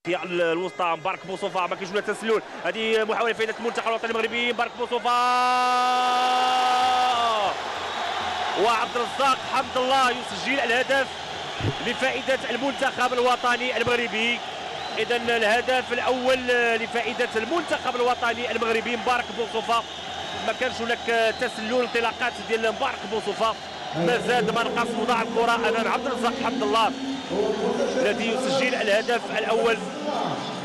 في الوسطى مبارك بوصوفا ما كاينش ولا تسلل. هذه محاوله فائده المنتخب الوطني المغربي. مبارك بوصوفا وعبد الرزاق حمد الله يسجل الهدف لفائده المنتخب الوطني المغربي. اذا الهدف الاول لفائده المنتخب الوطني المغربي. مبارك بوصوفا ما كانش هناك تسلل. انطلاقات ديال مبارك بوصوفا ما زاد ما نقص. وضع الكره امام عبد الرزاق حمد الله الذي يسجل الهدف الاول.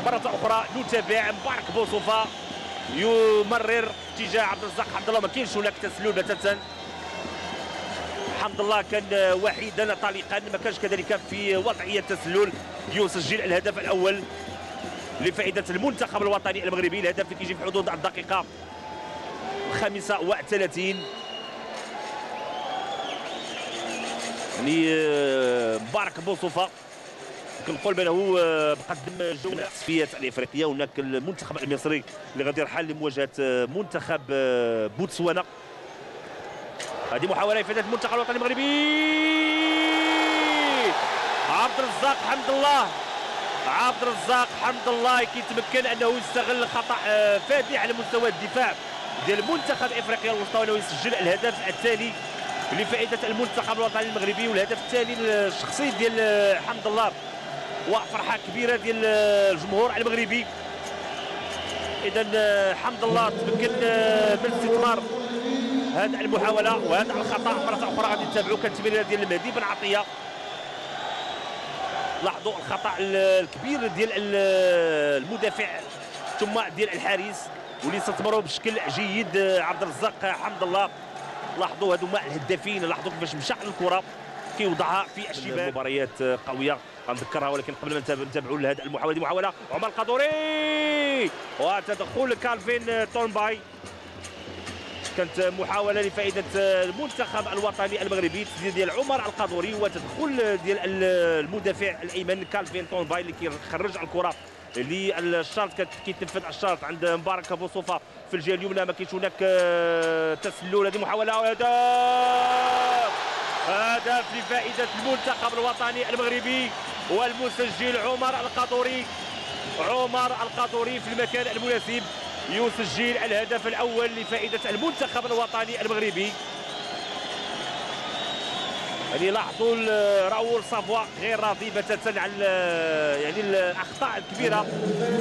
مرة أخرى نتابع مبارك بوصوفا يمرر اتجاه عبد الرزاق حمد الله. ما كاينش هناك تسلل بتاتا. حمد الله كان وحيدا طليقا ما كانش كذلك في وضعية تسلل. يسجل الهدف الأول لفائدة المنتخب الوطني المغربي. الهدف اللي كيجي في حدود الدقيقة 35 لمبارك بوصوفا. كنقول بانه مقدم جوله التصفيات الافريقيه. هناك المنتخب المصري اللي غادي يرحل لمواجهه منتخب بوتسوانا. هذه محاوله افاده المنتخب الوطني المغربي. عبد الرزاق حمد الله. عبد الرزاق حمد الله كيتمكن انه يستغل خطا فادح على مستوى الدفاع ديال المنتخب افريقيا الوسطى وانه يسجل الهدف الثاني لفائده المنتخب الوطني المغربي والهدف الثاني الشخصي ديال حمد الله. وفرحه كبيره ديال الجمهور المغربي. اذا حمد الله تمكن من استثمار هذه المحاوله وهذا الخطا. مره اخرى غادي نتابعوا كالتمريره ديال المهدي بن عطيه. لاحظوا الخطا الكبير ديال المدافع ثم ديال الحارس واللي استثمروا بشكل جيد عبد الرزاق حمد الله. لاحظوا هذوما الهدافين. لاحظوا كيفاش مشى على الكره كيوضعها في الشباك. مباريات قويه غنذكرها ولكن قبل ما نتابعوا لهذه المحاوله. دي محاوله عمر القادوري وتدخل كالفين تورنباي. كانت محاوله لفائده المنتخب الوطني المغربي. تسديد ديال عمر القادوري وتدخل ديال المدافع الايمن كالفين تورنباي اللي كيخرج الكره للشرط. كيتنفذ الشرط عند مبارك بوصوفا في الجهه اليمنى. ما كاينش هناك تسلل. هذه محاوله هدف لفائده المنتخب الوطني المغربي والمسجل عمر القادوري. عمر القادوري في المكان المناسب يسجل الهدف الاول لفائده المنتخب الوطني المغربي. يعني لاحظوا راؤول صافوا غير راضي بتاتا على يعني الاخطاء الكبيره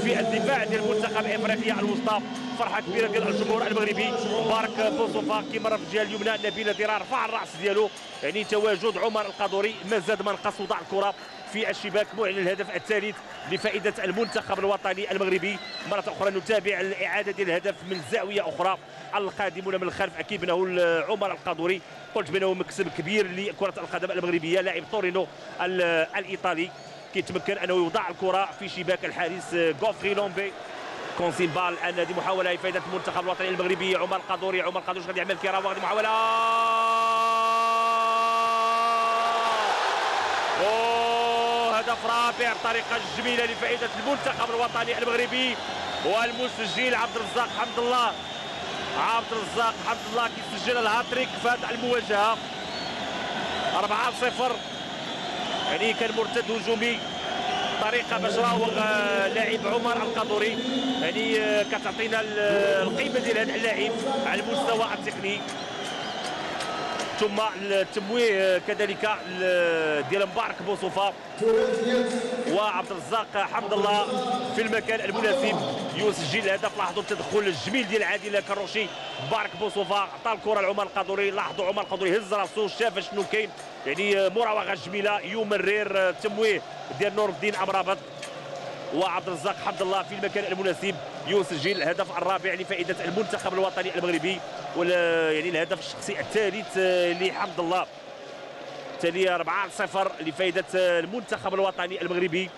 في الدفاع ديال المنتخب افريقيا الوسطى. فرحه كبيره ديال الجمهور المغربي. مبارك بوصوفا كيمر في الجهه اليمنى. نبيل ضرار رفع الراس ديالو. يعني تواجد عمر القادوري ما زاد ما نقص. وضع الكره في الشباك معلن الهدف الثالث لفائده المنتخب الوطني المغربي. مره اخرى نتابع الاعاده ديال الهدف من زاويه اخرى. القادمون من الخلف اكيد بانه عمر القادوري. قلت بانه مكسب كبير لكره القدم المغربيه. لاعب تورينو الايطالي كيتمكن انه يوضع الكره في شباك الحارس غوفري لومبي. كونسيمبا الان. هذه محاوله لفائده المنتخب الوطني المغربي. عمر القادوري. عمر القادوري غادي يعمل كيراوي. هذه محاوله هدف رابع بطريقه جميله لفائده المنتخب الوطني المغربي والمسجل عبد الرزاق حمد الله. عبد الرزاق حمد الله كيسجل الهاتريك في هذه المواجهه. 4-0. يعني كان مرتد هجومي طريقه باش راوغ لاعب عمر القادوري. يعني كتعطينا القيمه ديال هذا اللاعب على المستوى التقني. ثم التمويه كذلك ديال مبارك بوصوفا وعبد الرزاق حمد الله في المكان المناسب يسجل الهدف. لاحظوا التدخل الجميل ديال عادل كروشي. مبارك بوصوفا عطى الكره لعمر القادوري. لاحظوا عمر القادوري هز راسو شاف شنو كاين. يعني مراوغه جميله. يمرر التمويه ديال نور الدين امرابط وعبد الرزاق حمد الله في المكان المناسب يسجل الهدف الرابع لفائده المنتخب الوطني المغربي. يعني الهدف الشخصي الثالث لحمد الله. تالي 4-0 لفائده المنتخب الوطني المغربي.